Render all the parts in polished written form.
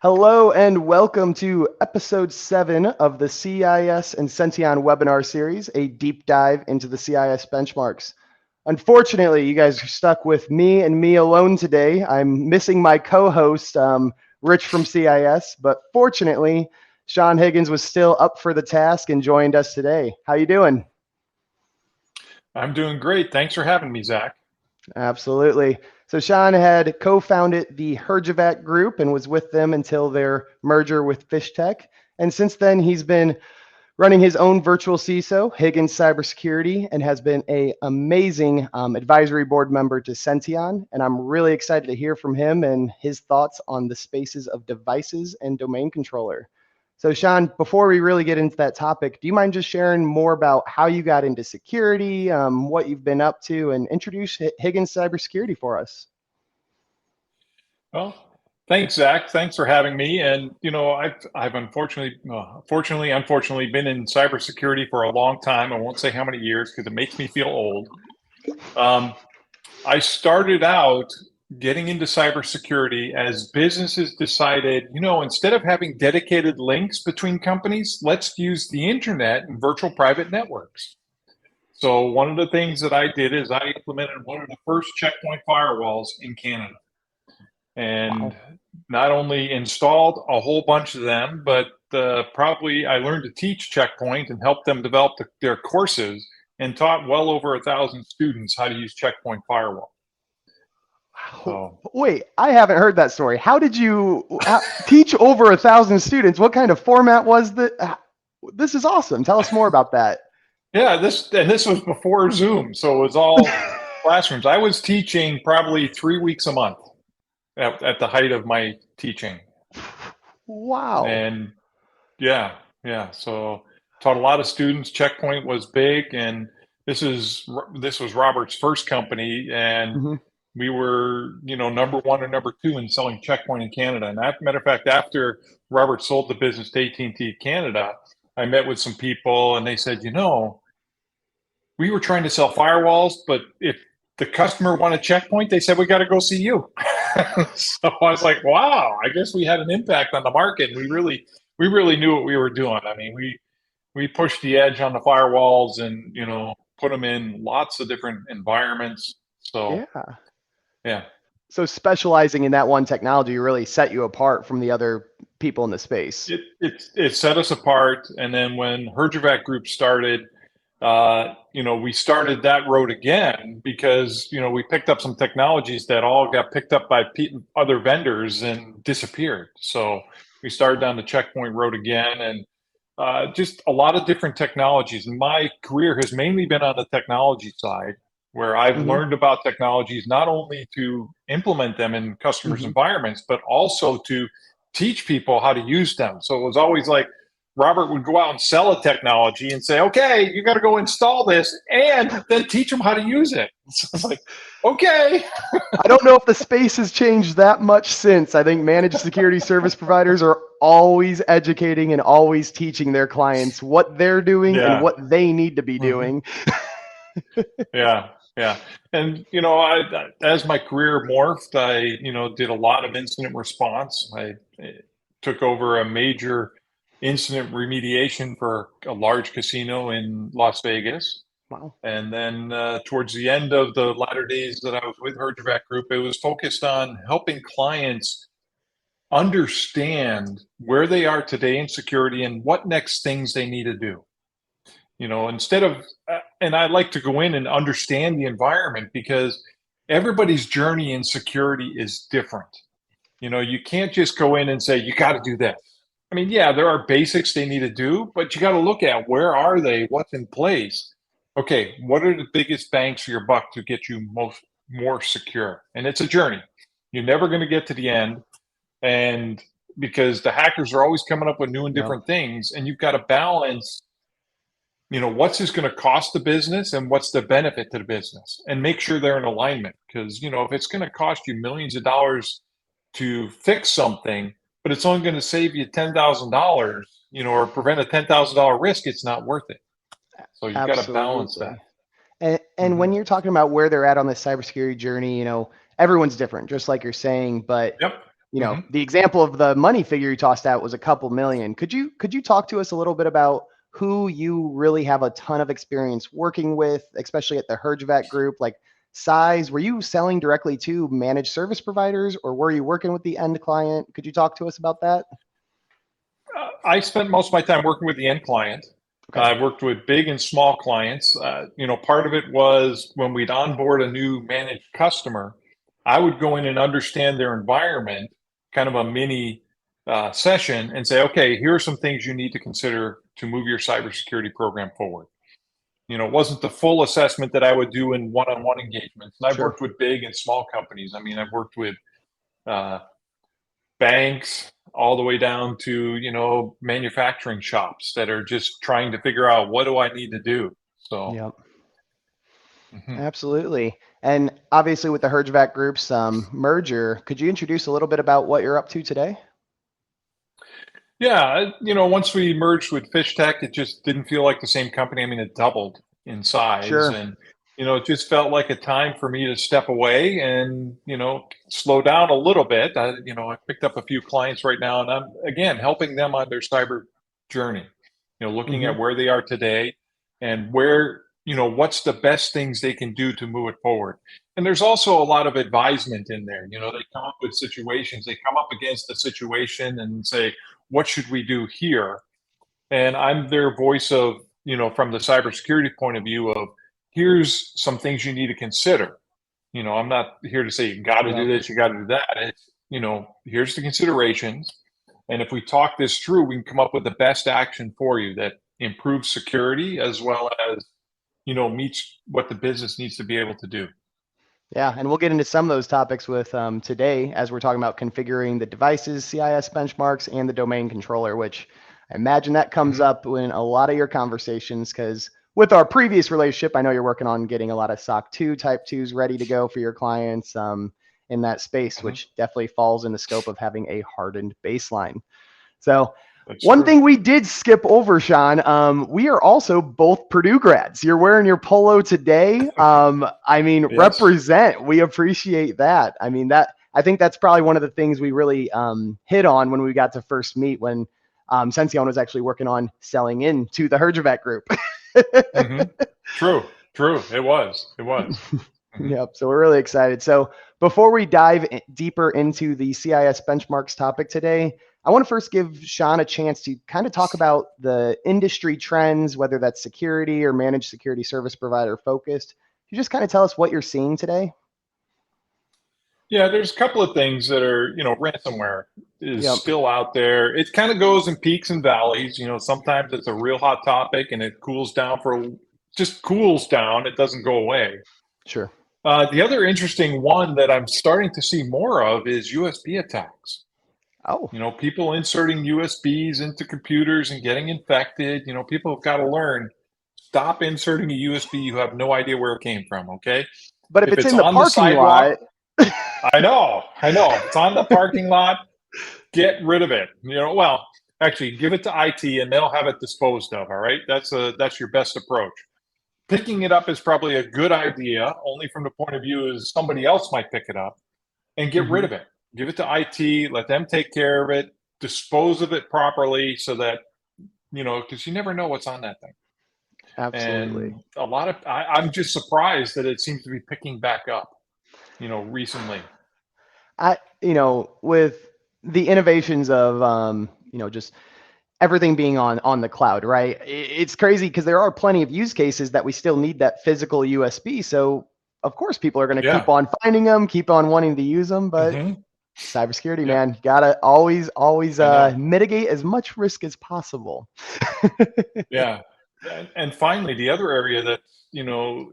Hello and welcome to episode 7 of the CIS and Senteon webinar series, a deep dive into the CIS benchmarks. Unfortunately, you guys are stuck with me and me alone today. I'm missing my co-host, Rich from CIS, but fortunately, Sean Higgins was still up for the task and joined us today. How you doing? I'm doing great. Thanks for having me, Zach. Absolutely. So Sean had co-founded the Herjavec Group and was with them until their merger with FishTech. And since then, he's been running his own virtual CISO, Higgins Cybersecurity, and has been an amazing advisory board member to Senteon. And I'm really excited to hear from him and his thoughts on the spaces of devices and domain controller. So Sean, before we really get into that topic, do you mind just sharing more about how you got into security, what you've been up to, and introduce Higgins Cybersecurity for us? Well, thanks, Zach. Thanks for having me. And I've unfortunately been in cybersecurity for a long time. I won't say how many years because it makes me feel old. I started out getting into cybersecurity as businesses decided, instead of having dedicated links between companies, let's use the internet and virtual private networks. So one of the things that I did is I implemented one of the first checkpoint firewalls in Canada. And not only installed a whole bunch of them, but probably I learned to teach Checkpoint and help them develop their courses and taught well over 1,000 students how to use Checkpoint Firewall. So, wait, I haven't heard that story. How did you teach over 1,000 students? What kind of format was that? This is awesome. Tell us more about that. Yeah, this was before Zoom, so it was all classrooms. I was teaching probably 3 weeks a month at the height of my teaching. Wow. And yeah. So taught a lot of students. Checkpoint was big, and this was Robert's first company, and we were number one or number two in selling Checkpoint in Canada. And as a matter of fact, after Robert sold the business to AT&T Canada, I met with some people, and they said, we were trying to sell firewalls, but if the customer wanted Checkpoint, they said, we got to go see you. So I was like, wow, I guess we had an impact on the market. We really knew what we were doing. I mean, we pushed the edge on the firewalls and, put them in lots of different environments. So, yeah. So specializing in that one technology really set you apart from the other people in the space. It set us apart. And then when Herjavec Group started, we started that road again because, we picked up some technologies that all got picked up by other vendors and disappeared. So we started down the Checkpoint road again, and just a lot of different technologies. And my career has mainly been on the technology side, where I've learned about technologies, not only to implement them in customers' environments, but also to teach people how to use them. So it was always like, Robert would go out and sell a technology and say, okay, you got to go install this and then teach them how to use it. So it's like, okay. I don't know if the space has changed that much since. I think managed security service providers are always educating and always teaching their clients what they're doing and what they need to be doing. Yeah. And, as my career morphed, I, did a lot of incident response. I took over a major incident remediation for a large casino in Las Vegas. Wow. And then towards the end of the latter days that I was with Herjavec Group, it was focused on helping clients understand where they are today in security and what next things they need to do. Instead of, and I like to go in and understand the environment because everybody's journey in security is different. You can't just go in and say, you got to do this. I mean, yeah, there are basics they need to do, but you got to look at where are they, what's in place. Okay, what are the biggest bangs for your buck to get you more secure? And it's a journey. You're never going to get to the end, and because the hackers are always coming up with new and different things, and you've got to balance. What's this going to cost the business, and what's the benefit to the business, and make sure they're in alignment. Because if it's going to cost you millions of dollars to fix something, but it's only going to save you $10,000, or prevent a $10,000 risk, it's not worth it. So you've got to balance that. And when you're talking about where they're at on the cybersecurity journey, everyone's different, just like you're saying. But Hmm. the example of the money figure you tossed out was a couple million. Could you talk to us a little bit about who you really have a ton of experience working with, especially at the Herjavec group, like size? Were you selling directly to managed service providers or were you working with the end client? Could you talk to us about that? I spent most of my time working with the end client. Okay. I worked with big and small clients. Part of it was when we'd onboard a new managed customer, I would go in and understand their environment, kind of a mini session, and say, okay, here are some things you need to consider to move your cybersecurity program forward. It wasn't the full assessment that I would do in one-on-one engagements. And I've Sure. worked with big and small companies. I mean, I've worked with uh, banks all the way down to manufacturing shops that are just trying to figure out what do I need to do. So Yep. mhm. Absolutely. And obviously with the Herjavec Group's merger, could you introduce a little bit about what you're up to today? Yeah, once we merged with Fish Tech, it just didn't feel like the same company. I mean, it doubled in size, Sure. and it just felt like a time for me to step away and slow down a little bit. I picked up a few clients right now, and I'm again helping them on their cyber journey. Looking Hmm. at where they are today and where what's the best things they can do to move it forward. And there's also a lot of advisement in there. They come up with situations, they come up against a situation and say, what should we do here? And I'm their voice of, from the cybersecurity point of view of here's some things you need to consider. I'm not here to say you got to do Yep. this, you got to do that. It's, here's the considerations. And if we talk this through, we can come up with the best action for you that improves security as well as, meets what the business needs to be able to do. Yeah, and we'll get into some of those topics with today as we're talking about configuring the devices, CIS benchmarks, and the domain controller, which I imagine that comes Hmm. up in a lot of your conversations because with our previous relationship, I know you're working on getting a lot of SOC 2 type 2s ready to go for your clients in that space, Hmm. which definitely falls in the scope of having a hardened baseline. So That's one true. thing we did skip over, Sean, we are also both Purdue grads. You're wearing your polo today. I mean, Yes. represent. We appreciate that. I mean, I think that's probably one of the things we really hit on when we got to first meet when Senteon was actually working on selling into the Herjavec group. Hmm. True. True. It was. It was. Hmm. Yep. So we're really excited. So before we dive deeper into the CIS benchmarks topic today, I want to first give Sean a chance to kind of talk about the industry trends, whether that's security or managed security service provider focused. Can you just kind of tell us what you're seeing today? Yeah, there's a couple of things that are, ransomware is Yep. still out there. It kind of goes in peaks and valleys. Sometimes it's a real hot topic and it cools down just cools down. It doesn't go away. Sure. The other interesting one that I'm starting to see more of is USB attacks. Oh, People inserting USBs into computers and getting infected. People have got to learn, stop inserting a USB. You have no idea where it came from. Okay. but if If it's it's in the on the parking sidewalk, lot, I know. If it's on the parking lot, get rid of it. Well, actually, give it to IT and they'll have it disposed of. All right, that's your best approach. Picking it up is probably a good idea, only from the point of view is somebody else might pick it up and get rid hmm, of it. Give it to IT, let them take care of it, dispose of it properly, so that because you never know what's on that thing. absolutely. And a lot of I'm just surprised that it seems to be picking back up. Recently. With the innovations of, just everything being on the cloud, right? It's crazy because there are plenty of use cases that we still need that physical USB. So of course people are going to keep Yeah. on finding them, keep on wanting to use them, but Hmm. cybersecurity, Yep. man, gotta always I know. mitigate as much risk as possible. Yeah. And finally, the other area that, you know,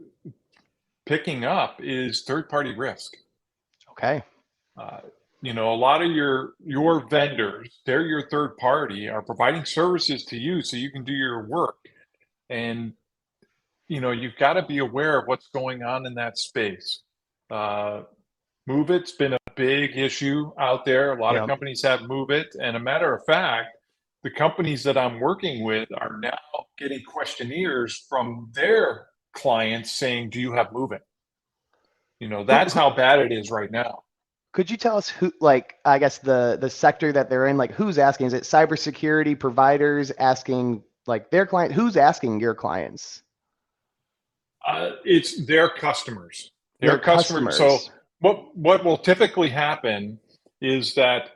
picking up is third party risk. Okay. Uh, a lot of your vendors, they're your third party, are providing services to you so you can do your work. And, you've got to be aware of what's going on in that space. Uh, Move It's been a big issue out there. A lot of Yep. companies have Move It. And a matter of fact, the companies that I'm working with are now getting questionnaires from their clients saying, do you have Move It? Who, That's how bad it is right now. Could you tell us who, like, I guess the sector that they're in, like who's asking? Is it cybersecurity providers asking like their client? Who's asking your clients? It's their customers. Their Their customers. So customers. what will typically happen is that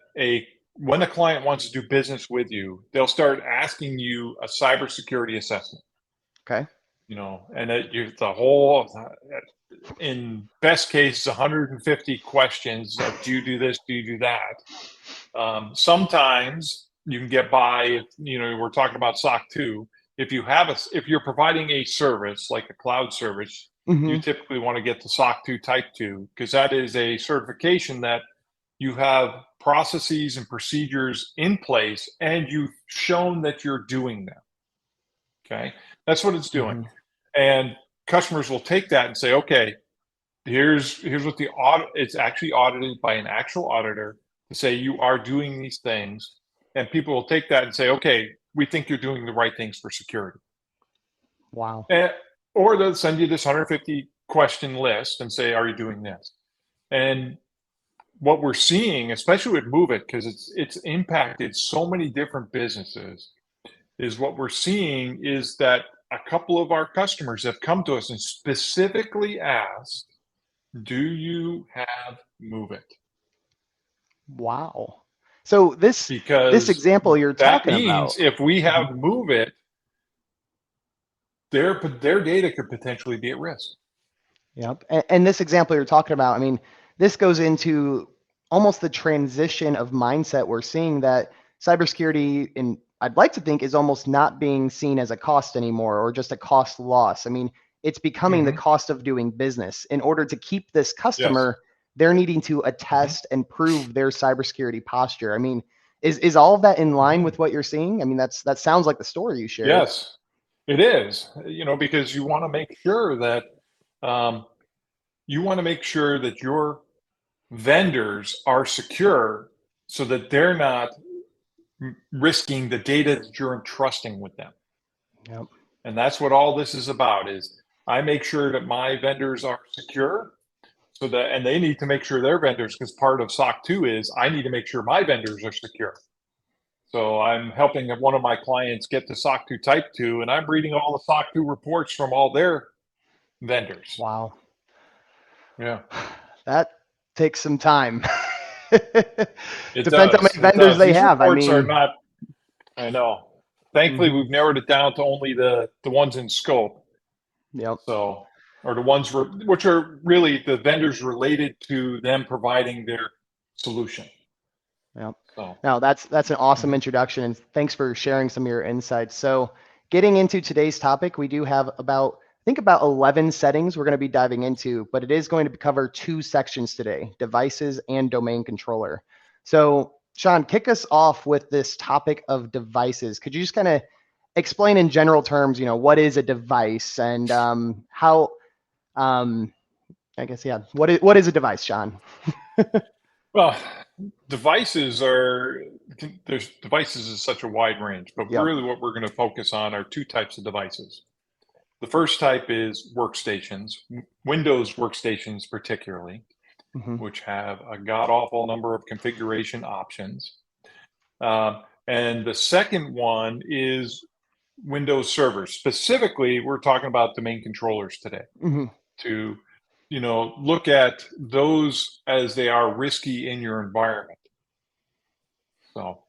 when a client wants to do business with you, they'll start asking you a cybersecurity assessment. Okay. And the whole, in best case, 150 questions of do you do this, do you do that? Sometimes you can get by. We're talking about SOC 2. If you're providing a service like a cloud service, you Mm-hmm. typically want to get the SOC 2 Type 2 because that is a certification that you have processes and procedures in place and you've shown that you're doing them. Okay, that's what it's doing. Mm-hmm. And customers will take that and say, okay, here's what the audit. It's actually audited by an actual auditor to say you are doing these things, and people will take that and say, okay, we think you're doing the right things for security. Wow. Or they'll send you this 150 question list and say, are you doing this? And what we're seeing, especially with Move It, because it's impacted so many different businesses, is what we're seeing is that a couple of our customers have come to us and specifically asked, do you have Move It? Wow. So this example you're that talking means about. if we have Move It, their data could potentially be at risk. Yep. And this example you're talking about, I mean, this goes into almost the transition of mindset we're seeing that cybersecurity, and I'd like to think, is almost not being seen as a cost anymore or just a cost loss. I mean, it's becoming the cost of doing business. In order to keep this customer, they're needing to attest and prove their cybersecurity posture. I mean, is all of that in line with what you're seeing? I mean, that sounds like the story you shared. Yes, it is. Because you want to make sure that your vendors are secure so that they're not risking the data that you're entrusting with them. Yep. And that's what all this is about. Is I make sure that my vendors are secure and they need to make sure their vendors, because part of SOC 2 is I need to make sure my vendors are secure. So I'm helping one of my clients get to SOC 2 Type 2, and I'm reading all the SOC 2 reports from all their vendors. Wow. Yeah. That takes some time. It Depends how many vendors they These have. reports I mean, are not, I know. Thankfully, we've narrowed it down to only the ones in scope. Yep. So, or the ones which are really the vendors related to them providing their solution. Yep. So. No, that's an awesome introduction, and thanks for sharing some of your insights. So, getting into today's topic, we do have about 11 settings we're going to be diving into, but it is going to cover 2 sections today: devices and domain controller. So, Sean, kick us off with this topic of devices. Could you just kind of explain in general terms, what is a device and how? I guess What is a device, Sean? Well, devices is such a wide range, but really what we're going to focus on are 2 types of devices. The first type is workstations, Windows workstations particularly, which have a god-awful number of configuration options. And the second one is Windows servers. Specifically, we're talking about domain controllers today to look at those as they are risky in your environment. So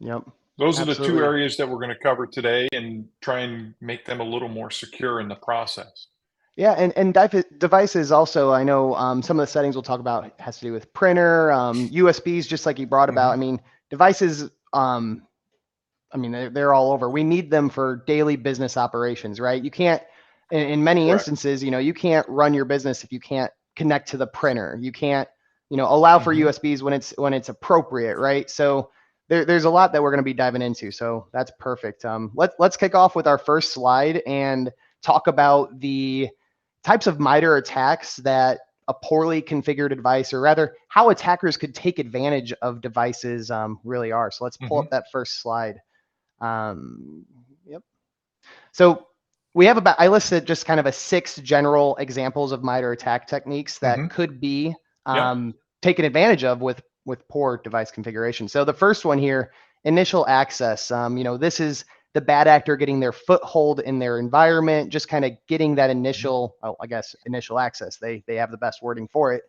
those are the 2 areas that we're going to cover today and try and make them a little more secure in the process. Yeah, and devices also, I know some of the settings we'll talk about has to do with printer, USBs, just like you brought about. I mean, devices, they're all over. We need them for daily business operations, right? You can't, in many instances, you can't run your business if you can't connect to the printer. You can't, allow for USBs when it's appropriate, right? So there's a lot that we're going to be diving into. So that's perfect. Let's kick off with our first slide and talk about the types of MITRE attacks that a poorly configured device, or rather how attackers could take advantage of devices really are. So let's pull up that first slide. Yep. So we have I listed just kind of 6 general examples of MITRE attack techniques that could be taken advantage of with poor device configuration. So the first one here, initial access. This is the bad actor getting their foothold in their environment, just kind of getting that initial, initial access. They have the best wording for it.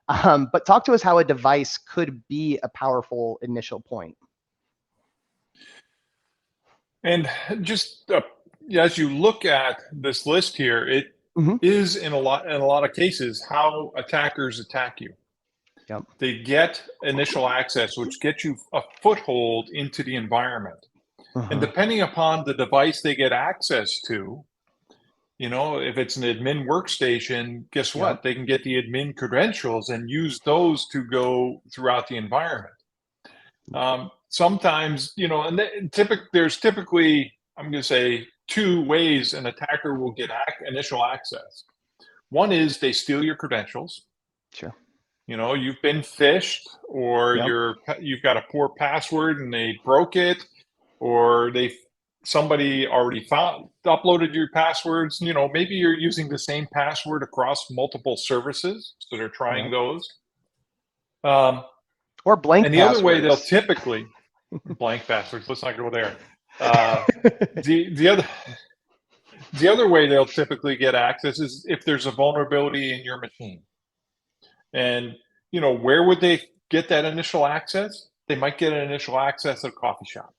But talk to us how a device could be a powerful initial point. And just as you look at this list here, it is in a lot of cases how attackers attack you. Yep. They get initial access, which gets you a foothold into the environment. And depending upon the device they get access to, if it's an admin workstation, guess what? They can get the admin credentials and use those to go throughout the environment. Sometimes, and there's typically, I'm going to say, two ways an attacker will get initial access. One is they steal your credentials. Sure. You've been phished, or you've got a poor password and they broke it, or somebody already uploaded your passwords. Maybe you're using the same password across multiple services, so they're trying those. Or blank. And the other way they'll typically blank passwords. Let's not go there. The other way they'll typically get access is if there's a vulnerability in your machine. And where would they get that initial access? They might get an initial access at a coffee shop.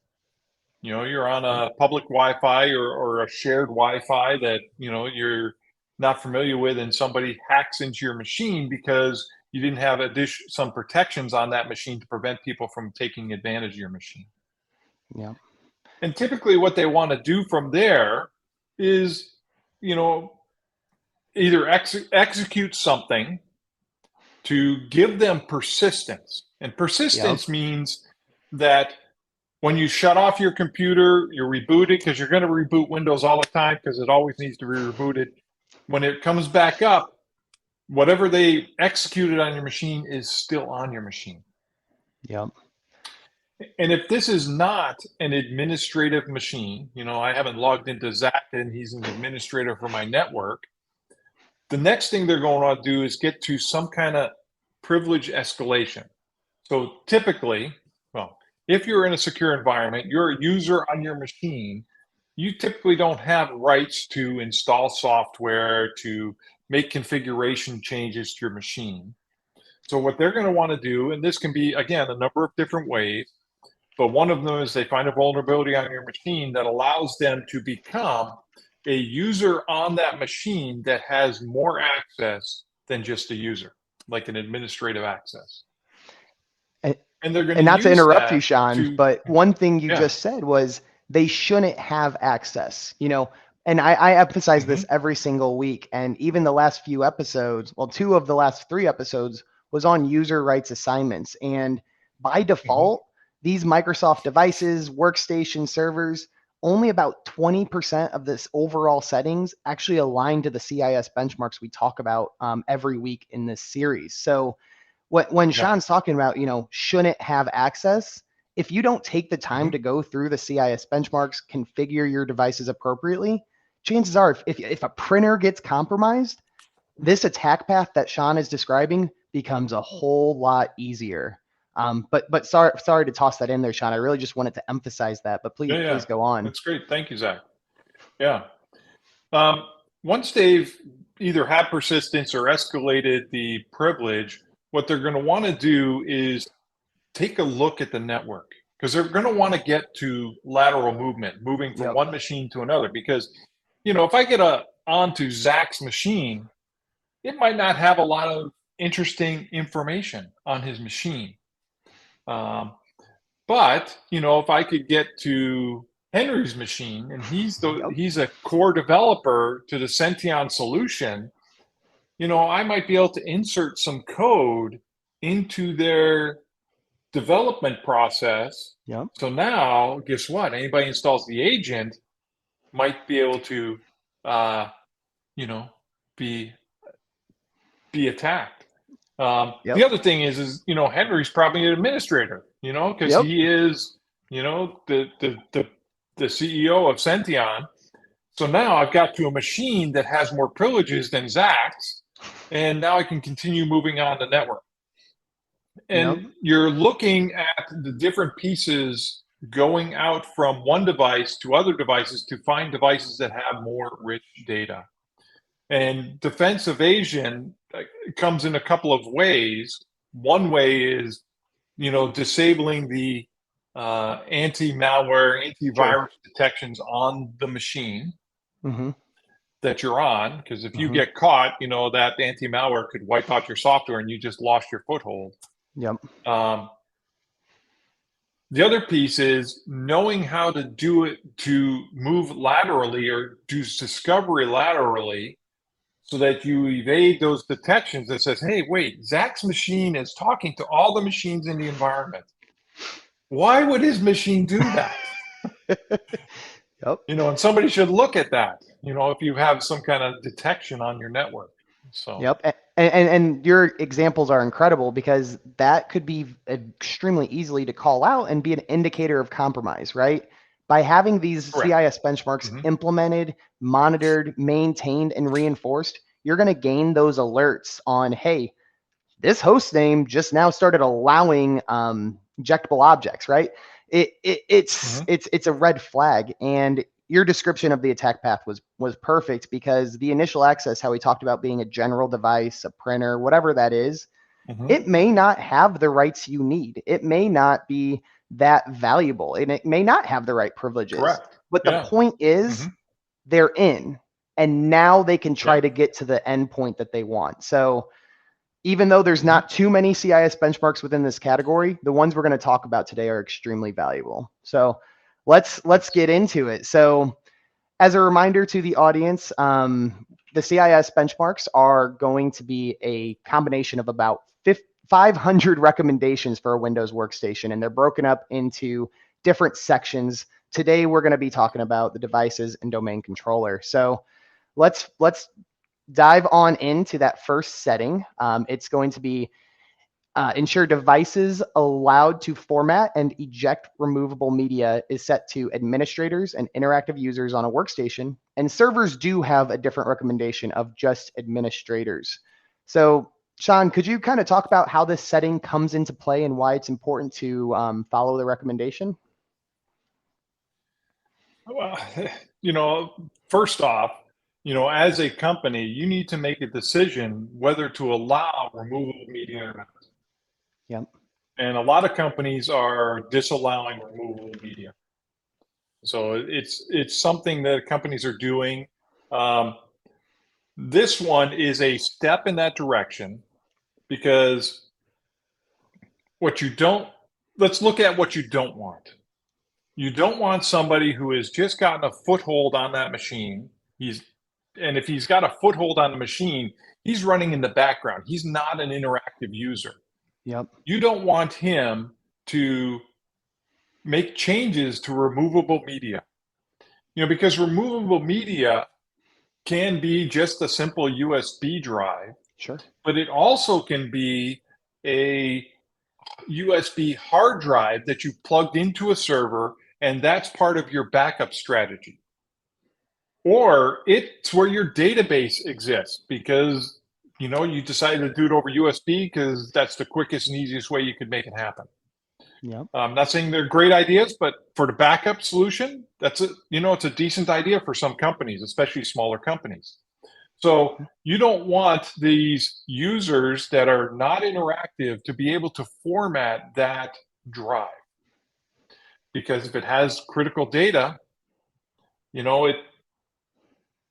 You're on a public Wi-Fi or a shared Wi-Fi that you're not familiar with, and somebody hacks into your machine because you didn't have some protections on that machine to prevent people from taking advantage of your machine. Yeah. And typically what they want to do from there is, either execute something to give them persistence. And persistence means that when you shut off your computer, you reboot it, because you're going to reboot Windows all the time because it always needs to be rebooted. When it comes back up, whatever they executed on your machine is still on your machine. Yep. And if this is not an administrative machine, I haven't logged into Zach and he's an administrator for my network, the next thing they're going to do is get to some kind of privilege escalation. So typically, if you're in a secure environment, you're a user on your machine, you typically don't have rights to install software, to make configuration changes to your machine. So what they're going to want to do, and this can be, again, a number of different ways, but one of them is they find a vulnerability on your machine that allows them to become a user on that machine that has more access than just a user, like an administrative access. And they're going to not to interrupt you, Sean, but one thing you just said was they shouldn't have access, and I emphasize this every single week. And even the last few episodes, two of the last 3 episodes was on user rights assignments. And by default, these Microsoft devices, workstation servers, only about 20% of this overall settings actually align to the CIS benchmarks we talk about every week in this series. So when Sean's talking about, shouldn't have access, if you don't take the time to go through the CIS benchmarks, configure your devices appropriately, chances are if a printer gets compromised, this attack path that Sean is describing becomes a whole lot easier. But sorry to toss that in there, Sean. I really just wanted to emphasize that, but please go on. That's great. Thank you, Zach. Yeah. Once they've either had persistence or escalated the privilege, what they're going to want to do is take a look at the network, because they're going to want to get to lateral movement, moving from one machine to another. Because, if I get onto Zach's machine, it might not have a lot of interesting information on his machine. But, if I could get to Henry's machine, and he's a core developer to the Senteon solution, I might be able to insert some code into their development process. So now, guess what? Anybody installs the agent might be able to, be attacked. The other thing is Henry's probably an administrator, because he is, the CEO of Senteon. So now I've got to a machine that has more privileges than Zach's, and now I can continue moving on the network. Yep. And you're looking at the different pieces going out from one device to other devices to find devices that have more rich data. And defense evasion comes in a couple of ways. One way is, disabling the anti-malware, Sure. antivirus detections on the machine Mm-hmm. that you're on. Because if you Mm-hmm. get caught, that anti-malware could wipe out your software and you just lost your foothold. Yep. Um, the other piece is knowing how to do it to move laterally or do discovery laterally so that you evade those detections that says, hey, wait, Zach's machine is talking to all the machines in the environment. Why would his machine do that? Yep. And somebody should look at that, if you have some kind of detection on your network. So, Yep. And your examples are incredible because that could be extremely easily to call out and be an indicator of compromise, right? By having these correct. CIS benchmarks Mm-hmm. implemented, monitored, maintained, and reinforced, you're going to gain those alerts on, hey, this host name just now started allowing injectable objects, right? Mm-hmm. It's a red flag. And your description of the attack path was perfect because the initial access, how we talked about being a general device, a printer, whatever that is, Mm-hmm. it may not have the rights you need. It may not be that valuable, and it may not have the right privileges. Correct. But the Yeah. point Mm-hmm. is, they're in, and now they can try Yeah. to get to the endpoint that they want. So even though there's Mm-hmm. not too many CIS benchmarks within this category, the ones we're going to talk about today are extremely valuable. So let's Yes. get into it. So as a reminder to the audience, the CIS benchmarks are going to be a combination of about 500 recommendations for a Windows workstation, and they're broken up into different sections. Today, we're going to be talking about the devices and domain controller. So let's dive on into that first setting. It's going to be ensure devices allowed to format and eject removable media is set to administrators and interactive users on a workstation. And servers do have a different recommendation of just administrators. So, Sean, could you kind of talk about how this setting comes into play and why it's important to follow the recommendation? Well, first off, as a company, you need to make a decision whether to allow removable media or not. Yep. And a lot of companies are disallowing removable media. So it's something that companies are doing. Um, this one is a step in that direction because what you don't, let's look at what you don't want. You don't want somebody who has just gotten a foothold on that machine. And if he's got a foothold on the machine, he's running in the background. He's not an interactive user. Yep. You don't want him to make changes to removable media. Because removable media can be just a simple USB drive, Sure. but it also can be a USB hard drive that you plugged into a server, and that's part of your backup strategy. Or it's where your database exists because you decided to do it over USB because that's the quickest and easiest way you could make it happen. Yep. I'm not saying they're great ideas, but for the backup solution, it's a decent idea for some companies, especially smaller companies. So you don't want these users that are not interactive to be able to format that drive because if it has critical data,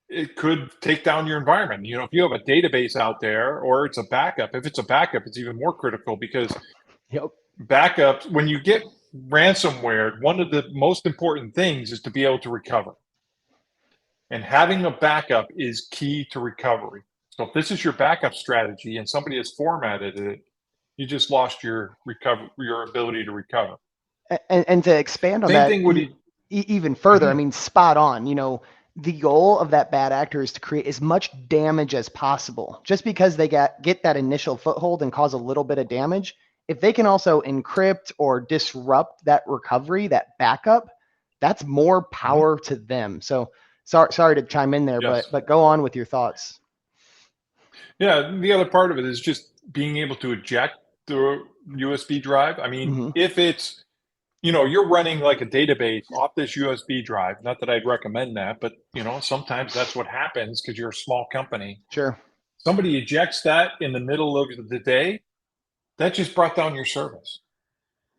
it could take down your environment. If you have a database out there or it's a backup, if it's a backup, it's even more critical because Yep. backups, when you get ransomware, one of the most important things is to be able to recover. And having a backup is key to recovery. So if this is your backup strategy and somebody has formatted it, you just lost your ability to recover. And to expand on Same that thing with even further, I Mhm. mean, spot on. The goal of that bad actor is to create as much damage as possible. Just because they get that initial foothold and cause a little bit of damage, if they can also encrypt or disrupt that recovery, that backup, that's more Mhm. power to them. So sorry to chime in there, but Yes. go on with your thoughts. Yeah. The other part of it is just being able to eject the USB drive. I mean, Hmm. if it's, you're running like a database off this USB drive, not that I'd recommend that, but sometimes that's what happens because you're a small company. Sure. Somebody ejects that in the middle of the day, that just brought down your service.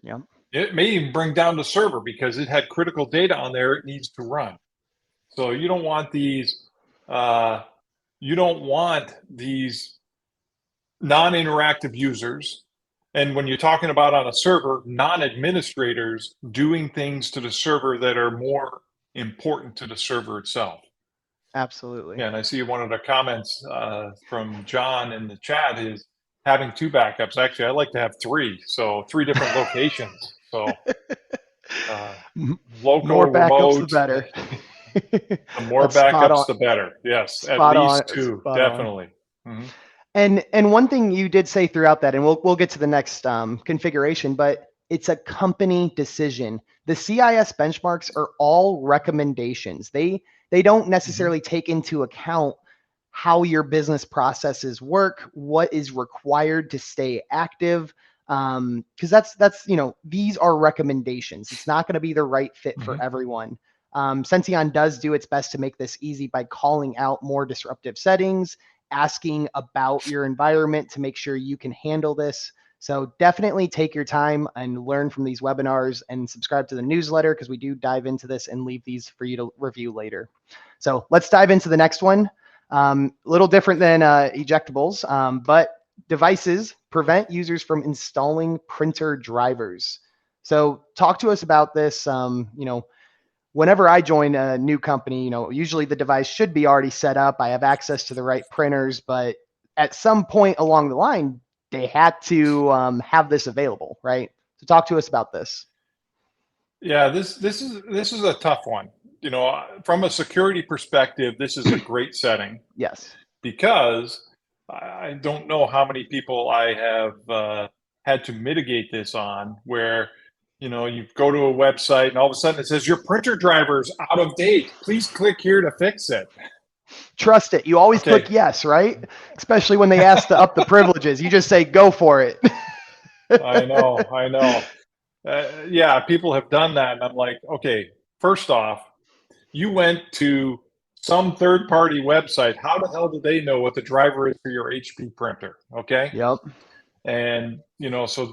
Yeah. It may even bring down the server because it had critical data on there it needs to run. So you don't want these non-interactive users. And when you're talking about on a server, non-administrators doing things to the server that are more important to the server itself. Absolutely. Yeah, and I see one of the comments from John in the chat is having 2 backups. Actually, I like to have 3, so 3 different locations. So local, More backups, the remote, better. the more That's spot on. backups, the better. Yes, at Spot on. least 2, Spot on. definitely. Mm-hmm. And one thing you did say throughout that, and we'll get to the next configuration, but it's a company decision. The CIS benchmarks are all recommendations. They don't necessarily take into account how your business processes work, what is required to stay active. Because that's these are recommendations. It's not going to be the right fit for everyone. Senteon does do its best to make this easy by calling out more disruptive settings, asking about your environment to make sure you can handle this. So definitely take your time and learn from these webinars and subscribe to the newsletter because we do dive into this and leave these for you to review later. So let's dive into the next one. A little different than ejectables, but devices prevent users from installing printer drivers. So talk to us about this. Whenever I join a new company, usually the device should be already set up. I have access to the right printers, but at some point along the line, they had to have this available, right? So talk to us about this. Yeah, this is a tough one. From a security perspective, this is a great setting Yes. because I don't know how many people I have had to mitigate this on where you go to a website and all of a sudden it says your printer driver's out of date. Please click here to fix it. Trust it. You always Okay. click yes, right? Especially when they ask to up the privileges. You just say go for it. I know. Yeah, people have done that. And I'm like, okay, first off, you went to some third party website. How the hell do they know what the driver is for your HP printer? Okay. Yep. And, so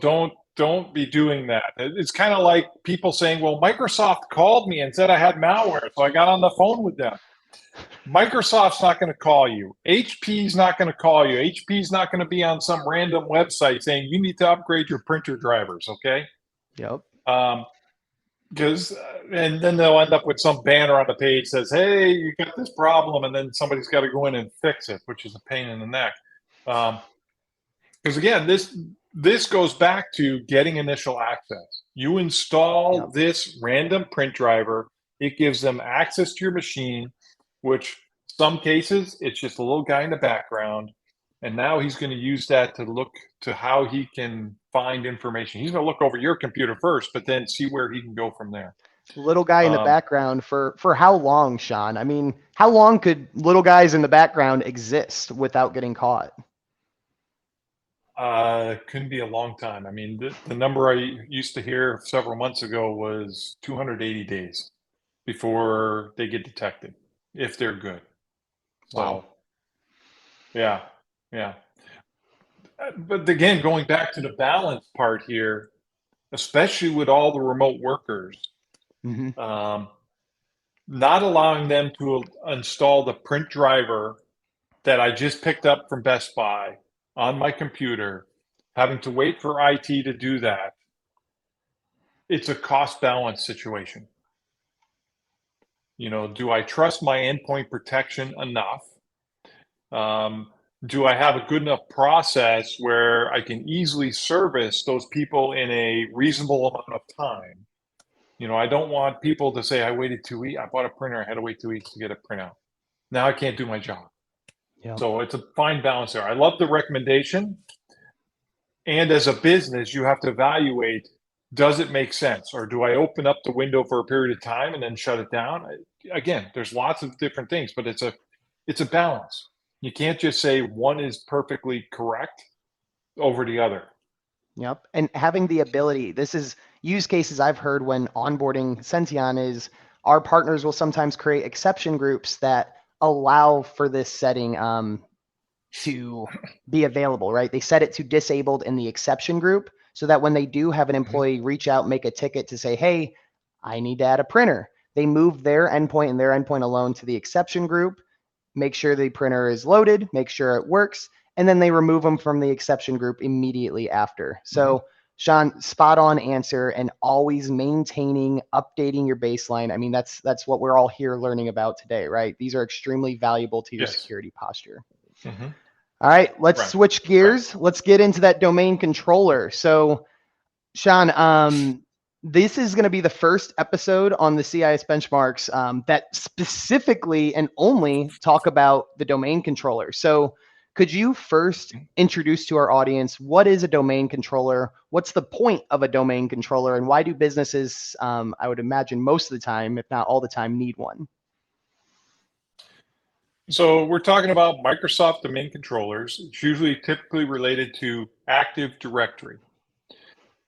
don't be doing that. It's kind of like people saying, well, Microsoft called me and said I had malware. So I got on the phone with them. Microsoft's not going to call you. HP's not going to call you. HP's not going to be on some random website saying you need to upgrade your printer drivers. Okay. Yep. Because and then they'll end up with some banner on the page that says, hey, you got this problem, and then somebody's got to go in and fix it, which is a pain in the neck. Because again, this goes back to getting initial access. You install this random print driver, it gives them access to your machine, which some cases it's just a little guy in the background, and now he's going to use that to look to how he can find information. He's going to look over your computer first, but then see where he can go from there. Little guy in the background for how long, Sean? I mean, how long could little guys in the background exist without getting caught? Couldn't be a long time. I mean, the number I used to hear several months ago was 280 days before they get detected, if they're good. So, Wow. yeah. But again, going back to the balance part here, especially with all the remote workers, not allowing them to install the print driver that I just picked up from Best Buy on my computer, having to wait for IT to do that, it's a cost balance situation. Do I trust my endpoint protection enough? Do I have a good enough process where I can easily service those people in a reasonable amount of time? I don't want people to say, I waited 2 weeks. I bought a printer. I had to wait 2 weeks to get a printout. Now I can't do my job. Yep. So it's a fine balance there. I love the recommendation. And as a business, you have to evaluate, does it make sense? Or do I open up the window for a period of time and then shut it down? Again, there's lots of different things, but it's a balance. You can't just say one is perfectly correct over the other. Yep. And having the ability, this is use cases I've heard when onboarding Senteon is our partners will sometimes create exception groups that allow for this setting to be available, right? They set it to disabled in the exception group so that when they do have an employee reach out, make a ticket to say, hey, I need to add a printer, they move their endpoint and their endpoint alone to the exception group, make sure the printer is loaded, make sure it works, and then they remove them from the exception group immediately after. So, Sean, spot on answer, and always maintaining, updating your baseline. I mean, that's what we're all here learning about today, right? These are extremely valuable to your Yes. security posture. Mm-hmm. All right, let's Right. switch gears. Let's get into that domain controller. So, Sean, this is going to be the first episode on the CIS benchmarks that specifically and only talk about the domain controller. So, could you first introduce to our audience what is a domain controller? What's the point of a domain controller, and why do businesses, I would imagine most of the time, if not all the time, need one? So we're talking about Microsoft domain controllers. It's usually typically related to Active Directory.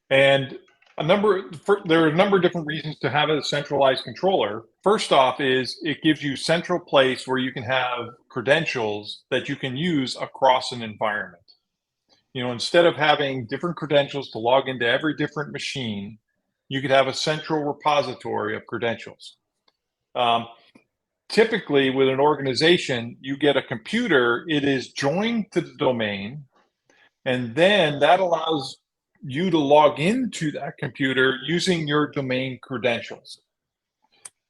And there are a number of different reasons to have a centralized controller. First off is it gives you central place where you can have credentials that you can use across an environment. Instead of having different credentials to log into every different machine, you could have a central repository of credentials. Typically, with an organization, you get a computer, it is joined to the domain, and then that allows you to log into that computer using your domain credentials.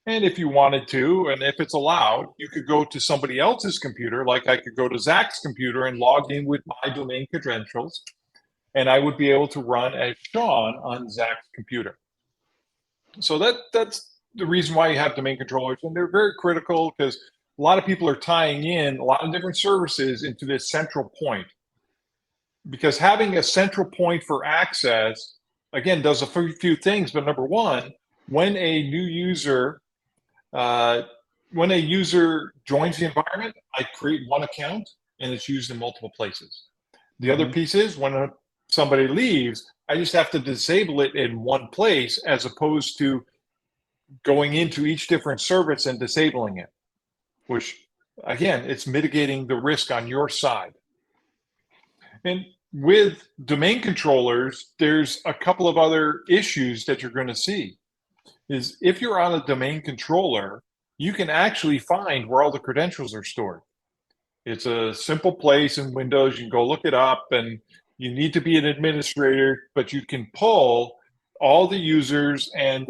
And if you wanted to, and if it's allowed, you could go to somebody else's computer, like I could go to Zach's computer and log in with my domain credentials, and I would be able to run as Sean on Zach's computer. So that's the reason why you have domain controllers, and they're very critical because a lot of people are tying in a lot of different services into this central point. Because having a central point for access, again, does a few things. But number one, when a new user, when a user joins the environment, I create one account and it's used in multiple places. The other piece is when somebody leaves, I just have to disable it in one place as opposed to going into each different service and disabling it, which again, it's mitigating the risk on your side. And with domain controllers, there's a couple of other issues that you're going to see. Is if you're on a domain controller, you can actually find where all the credentials are stored. It's a simple place in Windows. You can go look it up, and you need to be an administrator, but you can pull all the users and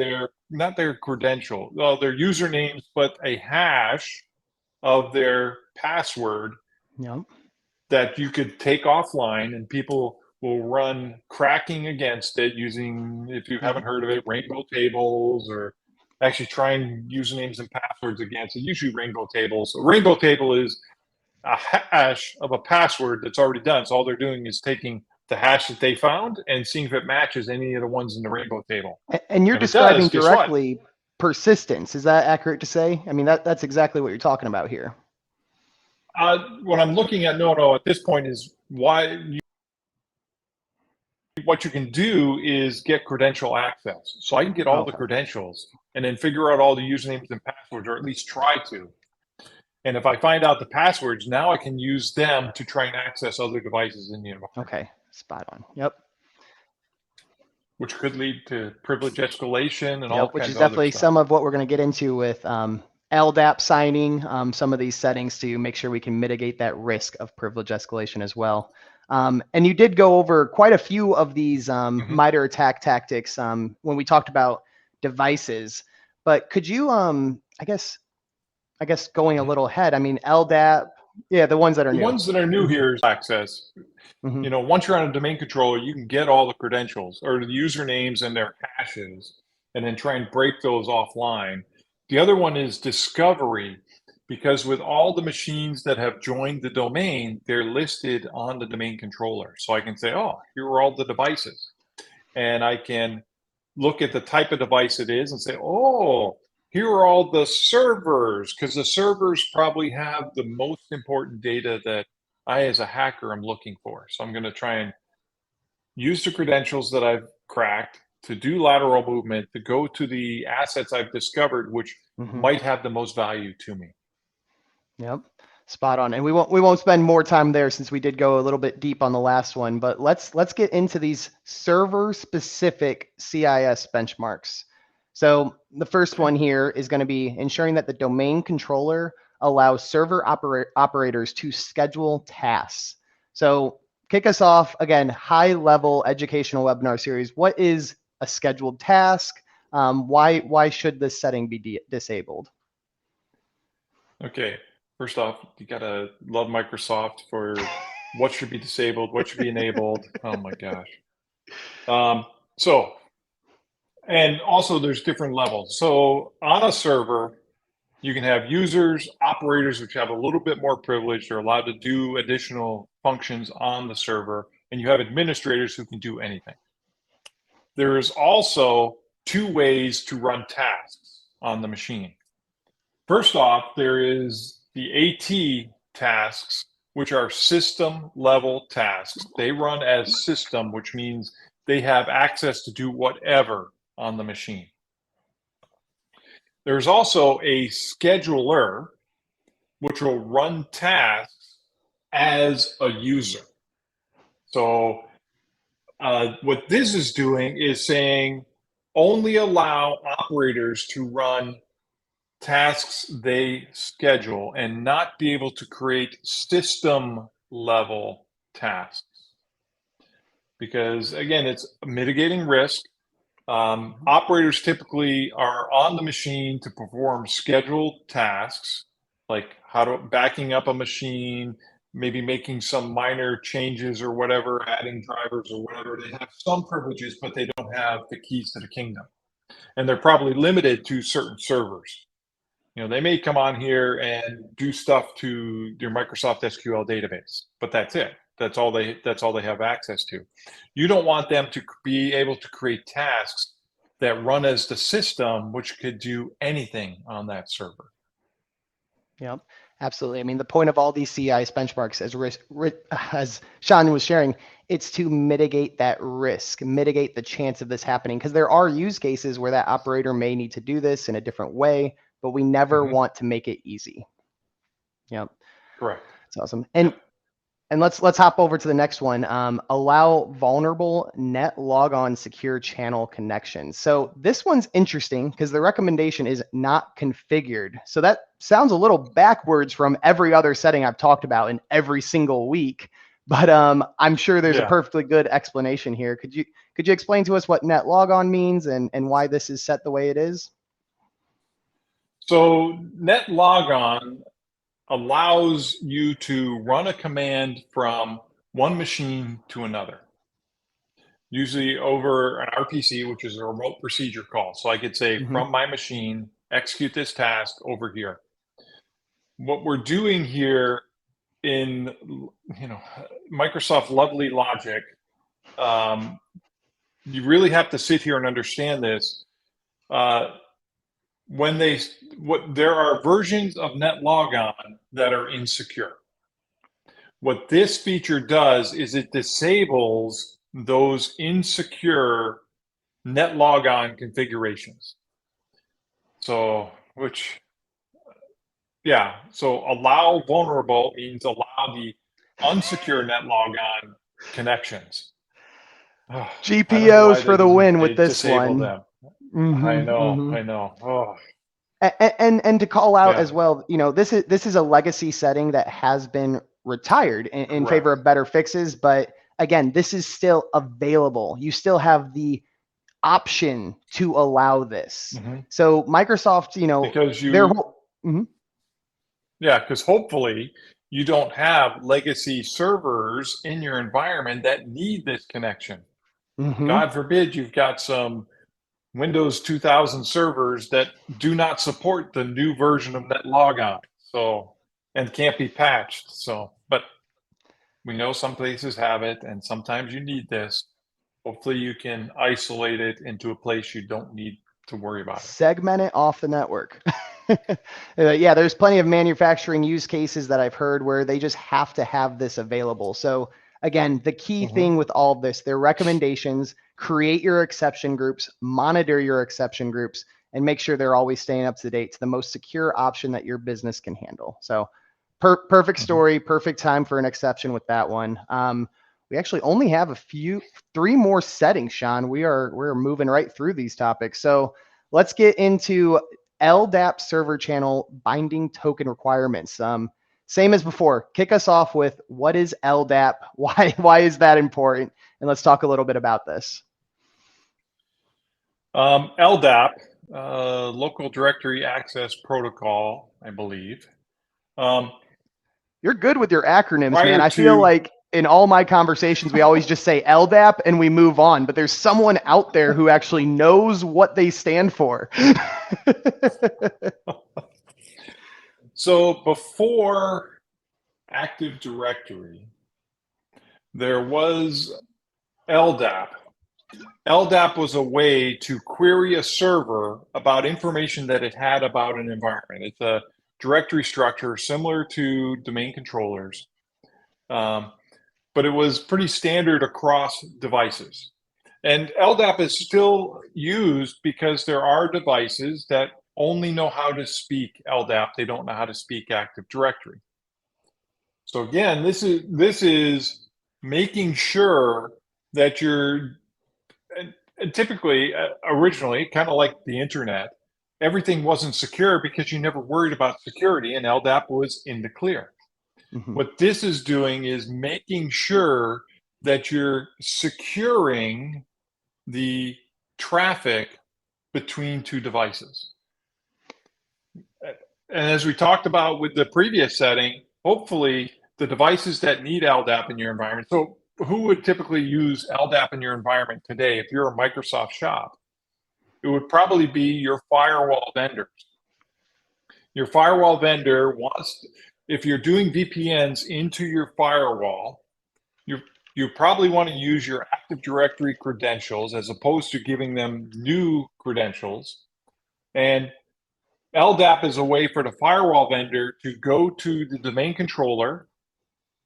not their credential, well, their usernames, but a hash of their password. Yep. That you could take offline, and people will run cracking against it using, if you haven't heard of it, rainbow tables, or actually trying usernames and passwords against it. Usually rainbow tables. A rainbow table is a hash of a password that's already done. So all they're doing is taking the hash that they found and seeing if it matches any of the ones in the rainbow table. And you're If it describing does, guess what? directly persistence. Is that accurate to say? I mean, that's exactly what you're talking about here. What I'm looking at, no, at this point is what you can do is get credential access. So I can get all the credentials and then figure out all the usernames and passwords, or at least try to. And if I find out the passwords, now I can use them to try and access other devices in the environment. Okay, spot on. Yep. Which could lead to privilege escalation and all Which kinds is of other definitely stuff. some of what we're going to get into with LDAP signing, some of these settings to make sure we can mitigate that risk of privilege escalation as well. And you did go over quite a few of these MITRE attack tactics when we talked about devices. But could you, I guess going a little ahead, I mean, LDAP, yeah, the ones that are new. The ones that are new here is access. Once you're on a domain controller, you can get all the credentials or the usernames and their hashes, and then try and break those offline. The other one is discovery, because with all the machines that have joined the domain, they're listed on the domain controller. So I can say, oh, here are all the devices. And I can look at the type of device it is and say, oh, here are all the servers, because the servers probably have the most important data that I, as a hacker, am looking for. So I'm going to try and use the credentials that I've cracked to do lateral movement, to go to the assets I've discovered, which Mhm. might have the most value to me. Yep. Spot on. And we won't spend more time there since we did go a little bit deep on the last one, but let's get into these server specific CIS benchmarks. So the first one here is going to be ensuring that the domain controller allows server operators to schedule tasks. So kick us off again, high level educational webinar series. What is a scheduled task? Why should this setting be disabled? Okay, first off, you gotta love Microsoft for what should be disabled, what should be enabled. Oh my gosh. Um, so, and also there's different levels. So on a server, you can have users, operators, which have a little bit more privilege. They're allowed to do additional functions on the server, and you have administrators who can do anything. There is also two ways to run tasks on the machine. First off, there is the AT tasks, which are system level tasks. They run as system, which means they have access to do whatever on the machine. There's also a scheduler, which will run tasks as a user. So what this is doing is saying only allow operators to run tasks they schedule and not be able to create system level tasks. Because again, it's mitigating risk. Operators typically are on the machine to perform scheduled tasks, like backing up a machine, maybe making some minor changes or whatever, adding drivers or whatever. They have some privileges, but they don't have the keys to the kingdom. And they're probably limited to certain servers. They may come on here and do stuff to your Microsoft SQL database, but that's it. That's all they have access to. You don't want them to be able to create tasks that run as the system, which could do anything on that server. Yep, absolutely. I mean, the point of all these CIS benchmarks, as Sean was sharing, it's to mitigate that risk, mitigate the chance of this happening, because there are use cases where that operator may need to do this in a different way, but we never want to make it easy. Yep. Correct. That's awesome. And let's hop over to the next one. Allow vulnerable net logon secure channel connections. So this one's interesting because the recommendation is not configured. So that sounds a little backwards from every other setting I've talked about in every single week. But I'm sure there's a perfectly good explanation here. Could you explain to us what net logon means and why this is set the way it is? So net logon allows you to run a command from one machine to another, usually over an RPC, which is a remote procedure call. So I could say from my machine, execute this task over here. What we're doing here in Microsoft lovely logic, you really have to sit here and understand this. There are versions of NetLogon that are insecure. What this feature does is it disables those insecure NetLogon configurations. So allow vulnerable means allow the unsecure NetLogon connections. GPOs for the win with this one. I know. Oh. And to call out as well, this is a legacy setting that has been retired in favor of better fixes. But again, this is still available. You still have the option to allow this. So Microsoft, because hopefully you don't have legacy servers in your environment that need this connection. God forbid you've got some Windows 2000 servers that do not support the new version of NetLogon, and can't be patched. But we know some places have it, and sometimes you need this. Hopefully you can isolate it into a place you don't need to worry about it. Segment it off the network. Yeah, there's plenty of manufacturing use cases that I've heard where they just have to have this available. So again, the key thing with all of this, their recommendations, create your exception groups, monitor your exception groups, and make sure they're always staying up to date to the most secure option that your business can handle. So perfect story, perfect time for an exception with that one. We actually only have three more settings, Sean. We're moving right through these topics. So let's get into LDAP server channel binding token requirements. Same as before, kick us off with what is LDAP? Why is that important? And let's talk a little bit about this. LDAP, Local Directory Access Protocol, I believe. You're good with your acronyms, man. I feel like in all my conversations, we always just say LDAP and we move on, but there's someone out there who actually knows what they stand for. So before Active Directory, there was LDAP. LDAP was a way to query a server about information that it had about an environment. It's a directory structure similar to domain controllers, but it was pretty standard across devices. And LDAP is still used because there are devices that only know how to speak LDAP. They don't know how to speak Active Directory. So again, this is making sure that you're, and typically, originally, kind of like the internet, everything wasn't secure because you never worried about security, and LDAP was in the clear. What this is doing is making sure that you're securing the traffic between two devices. And as we talked about with the previous setting, hopefully the devices that need LDAP in your environment. So who would typically use LDAP in your environment today? If you're a Microsoft shop, it would probably be your firewall vendors. Your firewall vendor wants, if you're doing VPNs into your firewall, you probably want to use your Active Directory credentials as opposed to giving them new credentials. And LDAP is a way for the firewall vendor to go to the domain controller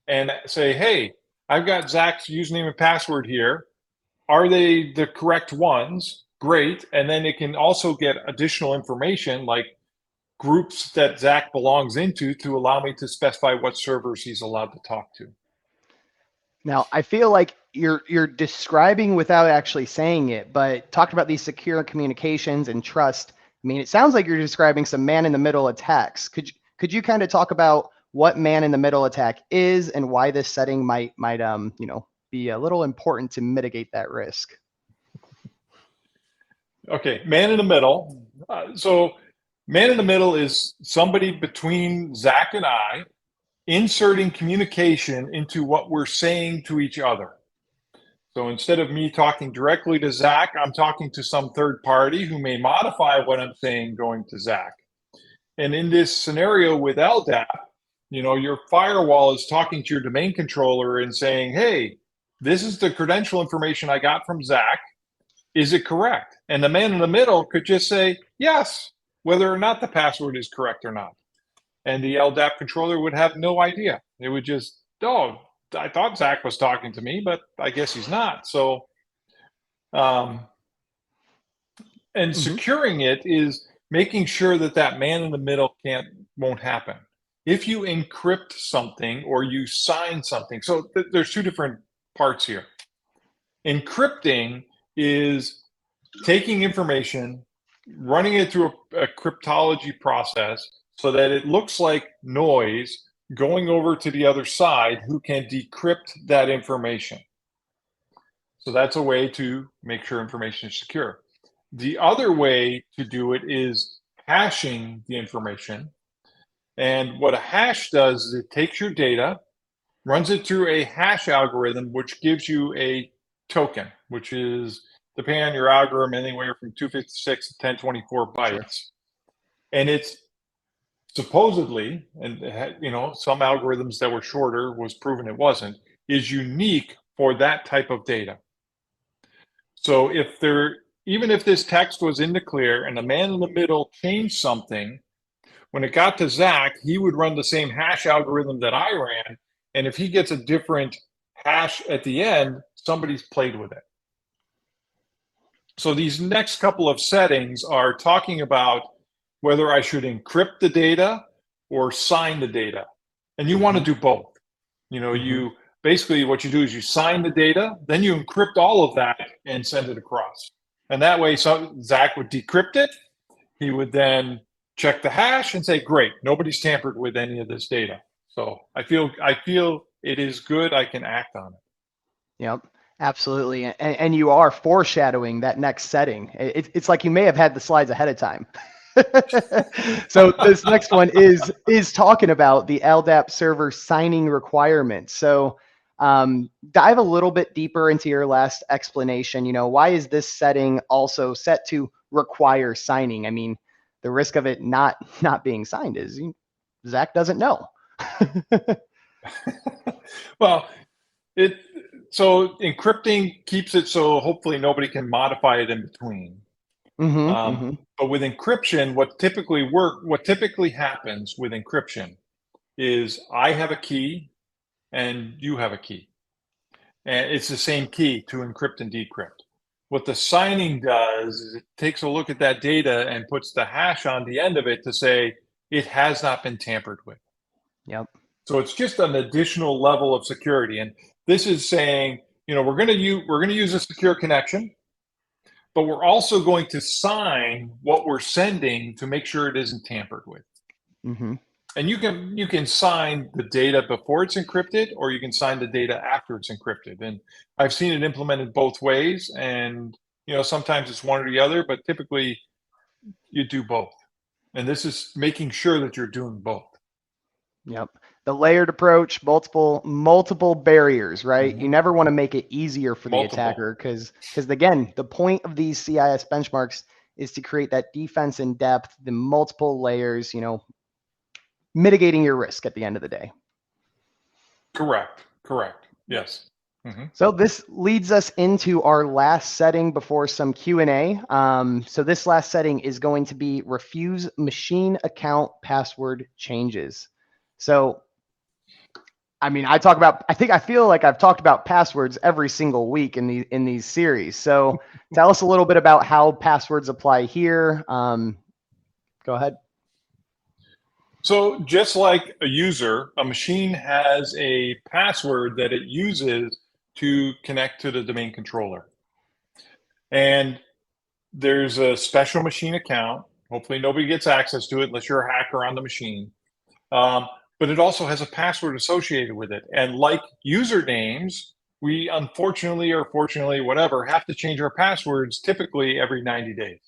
and say, hey, I've got Zach's username and password here. Are they the correct ones? Great. And then it can also get additional information like groups that Zach belongs into to allow me to specify what servers he's allowed to talk to. Now, I feel like you're describing without actually saying it, but talked about these secure communications and trust. I mean, it sounds like you're describing some man-in-the-middle attacks. Could you kind of talk about what man-in-the-middle attack is and why this setting might be a little important to mitigate that risk? Okay, man-in-the-middle. So man-in-the-middle is somebody between Zach and I inserting communication into what we're saying to each other. So instead of me talking directly to Zach, I'm talking to some third party who may modify what I'm saying going to Zach. And in this scenario with LDAP, your firewall is talking to your domain controller and saying, hey, this is the credential information I got from Zach. Is it correct? And the man in the middle could just say, yes, whether or not the password is correct or not. And the LDAP controller would have no idea. It would just, oh, I thought Zach was talking to me, but I guess he's not. So, securing it is making sure that man in the middle won't happen. If you encrypt something or you sign something, so there's two different parts here. Encrypting is taking information, running it through a cryptology process so that it looks like noise going over to the other side who can decrypt that information. So that's a way to make sure information is secure. The other way to do it is hashing the information. And what a hash does is it takes your data, runs it through a hash algorithm, which gives you a token, which is, depending on your algorithm, anywhere from 256 to 1024 bytes. And it's supposedly, and some algorithms that were shorter was proven it wasn't, is unique for that type of data. So even if this text was in the clear and the man in the middle changed something, when it got to Zach, he would run the same hash algorithm that I ran. And if he gets a different hash at the end, somebody's played with it. So these next couple of settings are talking about whether I should encrypt the data or sign the data. And you want to do both. You basically, what you do is you sign the data, then you encrypt all of that and send it across. And that way, Zach would decrypt it. He would then check the hash and say, great, nobody's tampered with any of this data. So I feel it is good. I can act on it. Yep, absolutely. And you are foreshadowing that next setting. It's like you may have had the slides ahead of time. So this next one is talking about the LDAP server signing requirements. So dive a little bit deeper into your last explanation. Why is this setting also set to require signing? I mean, the risk of it not being signed is Zach doesn't know. Well, so encrypting keeps it so hopefully nobody can modify it in between. But with encryption, what typically happens with encryption is I have a key and you have a key, and it's the same key to encrypt and decrypt. What the signing does is it takes a look at that data and puts the hash on the end of it to say it has not been tampered with. Yep. So it's just an additional level of security. And this is saying, we're going to use a secure connection, but we're also going to sign what we're sending to make sure it isn't tampered with. And you can sign the data before it's encrypted, or you can sign the data after it's encrypted. And I've seen it implemented both ways. And sometimes it's one or the other, but typically you do both. And this is making sure that you're doing both. Yep. The layered approach, multiple barriers, right? You never want to make it easier for the attacker because again, the point of these CIS benchmarks is to create that defense in depth, the multiple layers, mitigating your risk at the end of the day. Correct. Yes. So this leads us into our last setting before some Q&A. So this last setting is going to be refuse machine account password changes. So, I mean, I feel like I've talked about passwords every single week in these series. So tell us a little bit about how passwords apply here. Go ahead. So just like a user, a machine has a password that it uses to connect to the domain controller. And there's a special machine account. Hopefully nobody gets access to it unless you're a hacker on the machine. But it also has a password associated with it. And like usernames, we unfortunately or fortunately, whatever, have to change our passwords typically every 90 days.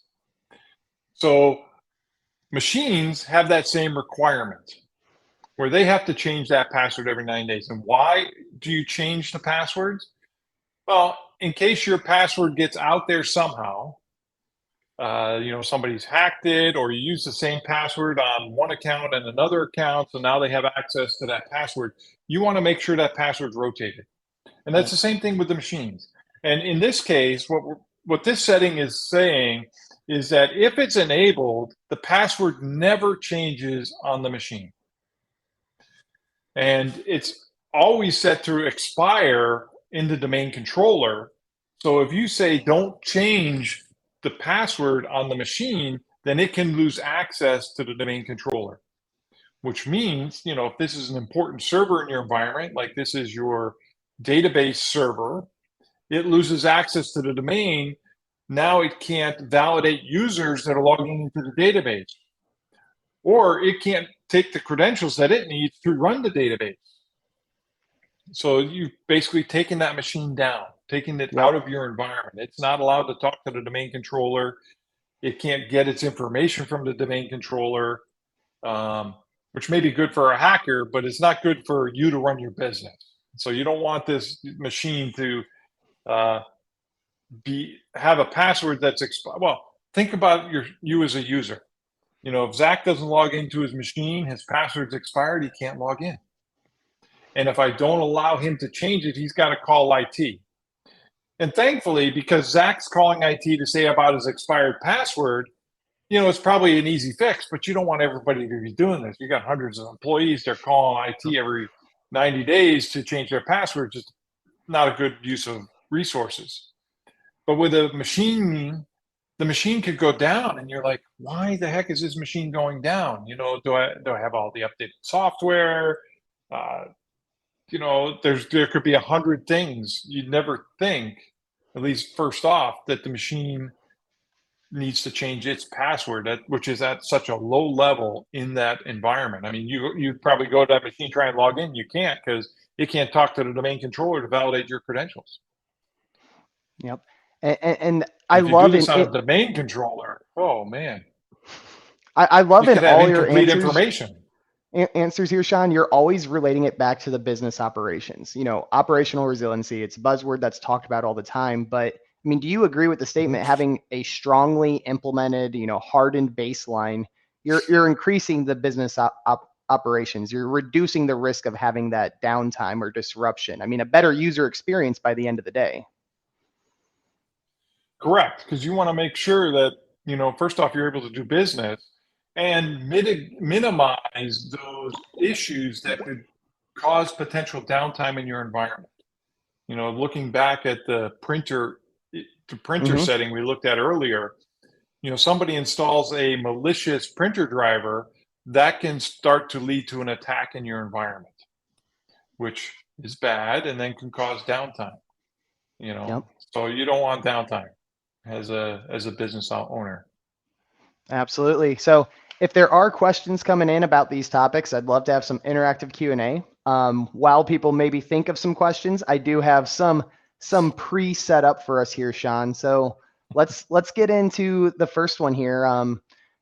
So machines have that same requirement where they have to change that password every 9 days. And why do you change the passwords? Well, in case your password gets out there somehow, somebody's hacked it, or you use the same password on one account and another account, so now they have access to that password. You want to make sure that password's rotated. And that's the same thing with the machines. And in this case, what this setting is saying is that if it's enabled, the password never changes on the machine. And it's always set to expire in the domain controller. So if you say don't change the password on the machine, then it can lose access to the domain controller, which means, if this is an important server in your environment, like this is your database server, it loses access to the domain. Now it can't validate users that are logging into the database, or it can't take the credentials that it needs to run the database. So you've basically taken that machine down, taking it out of your environment. It's not allowed to talk to the domain controller. It can't get its information from the domain controller, which may be good for a hacker, but it's not good for you to run your business. So you don't want this machine to have a password that's expired. Well, think about you as a user. If Zach doesn't log into his machine, his password's expired, he can't log in. And if I don't allow him to change it, he's got to call IT. And thankfully, because Zach's calling IT to say about his expired password, it's probably an easy fix, but you don't want everybody to be doing this. You got hundreds of employees, they're calling IT every 90 days to change their password. Just not a good use of resources. But with a machine, the machine could go down and you're like, why the heck is this machine going down? Do I have all the updated software? There could be 100 things you'd never think, at least first off, that the machine needs to change its password, which is at such a low level in that environment. I mean, you probably go to that machine, try and log in, you can't, because it can't talk to the domain controller to validate your credentials. Yep. And I if you love do this on a domain controller, oh man, I love in all your answers here, Sean, you're always relating it back to the business operations. Operational resiliency, it's a buzzword that's talked about all the time. But I mean, do you agree with the statement, having a strongly implemented, hardened baseline, you're increasing the business operations, you're reducing the risk of having that downtime or disruption? I mean, a better user experience by the end of the day. Correct, because you want to make sure that, first off, you're able to do business and minimize those issues that could cause potential downtime in your environment. Looking back at the printer setting we looked at earlier, somebody installs a malicious printer driver that can start to lead to an attack in your environment, which is bad and then can cause downtime. Yep. So you don't want downtime as a business owner. Absolutely. So if there are questions coming in about these topics, I'd love to have some interactive Q&A. While people maybe think of some questions, I do have some pre-set up for us here, Sean. So let's get into the first one here.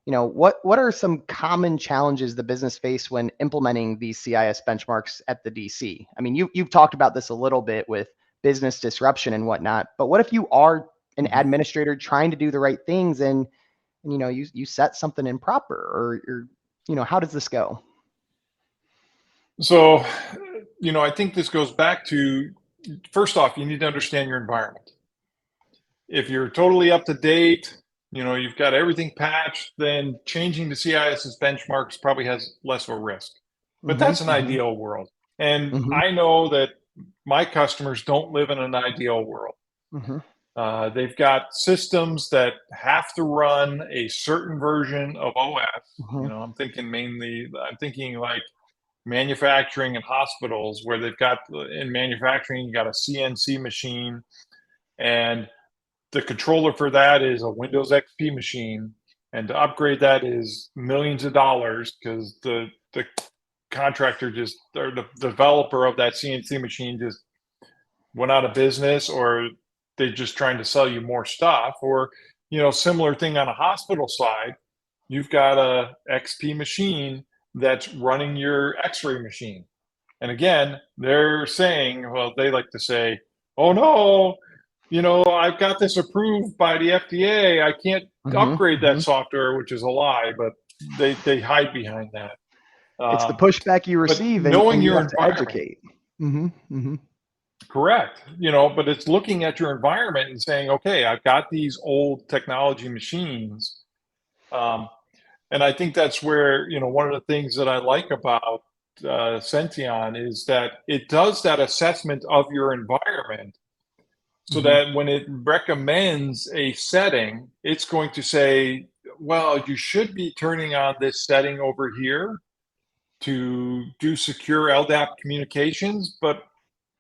What are some common challenges the business face when implementing these CIS benchmarks at the DC? I mean, you've talked about this a little bit with business disruption and whatnot, but what if you are an administrator trying to do the right things and you set something improper, or how does this go? So, I think this goes back to, first off, you need to understand your environment. If you're totally up to date, you've got everything patched, then changing to CIS's benchmarks probably has less of a risk. But that's an ideal world. And I know that my customers don't live in an ideal world. They've got systems that have to run a certain version of OS. I'm thinking like manufacturing and hospitals, where they've got, in manufacturing, you got a CNC machine, and the controller for that is a Windows XP machine. And to upgrade that is millions of dollars, because the contractor or the developer of that CNC machine just went out of business, or they're just trying to sell you more stuff. Or, similar thing on a hospital side, you've got a XP machine that's running your X-ray machine. And again, they're saying, well, they like to say, oh no, I've got this approved by the FDA, I can't upgrade that software, which is a lie, but they hide behind that. It's the pushback you receive, and you have to educate. Correct. But it's looking at your environment and saying, okay, I've got these old technology machines. And I think that's where, one of the things that I like about Senteon is that it does that assessment of your environment, so that when it recommends a setting, it's going to say, well, you should be turning on this setting over here to do secure LDAP communications. But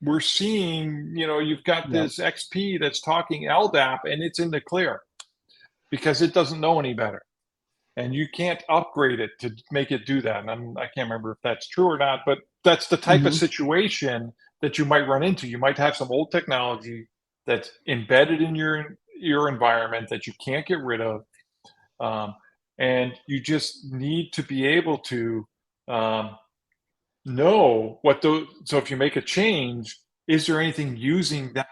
we're seeing, you've got this XP that's talking LDAP, and it's in the clear because it doesn't know any better. And you can't upgrade it to make it do that. And I can't remember if that's true or not, but that's the type of situation that you might run into. You might have some old technology that's embedded in your environment that you can't get rid of. And you just need to be able to know what those. So if you make a change, is there anything using that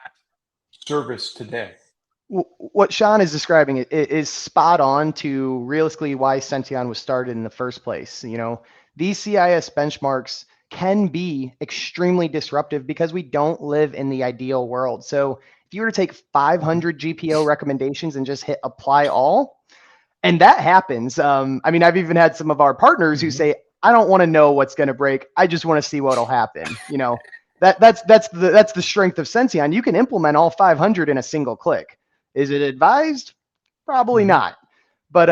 service today? What Sean is describing is spot on to realistically why Senteon was started in the first place. These CIS benchmarks can be extremely disruptive because we don't live in the ideal world. So if you were to take 500 GPO recommendations and just hit apply all, and that happens. I mean, I've even had some of our partners who say, I don't want to know what's going to break, I just want to see what'll happen. That's the strength of Senteon. You can implement all 500 in a single click. Is it advised? Probably not. But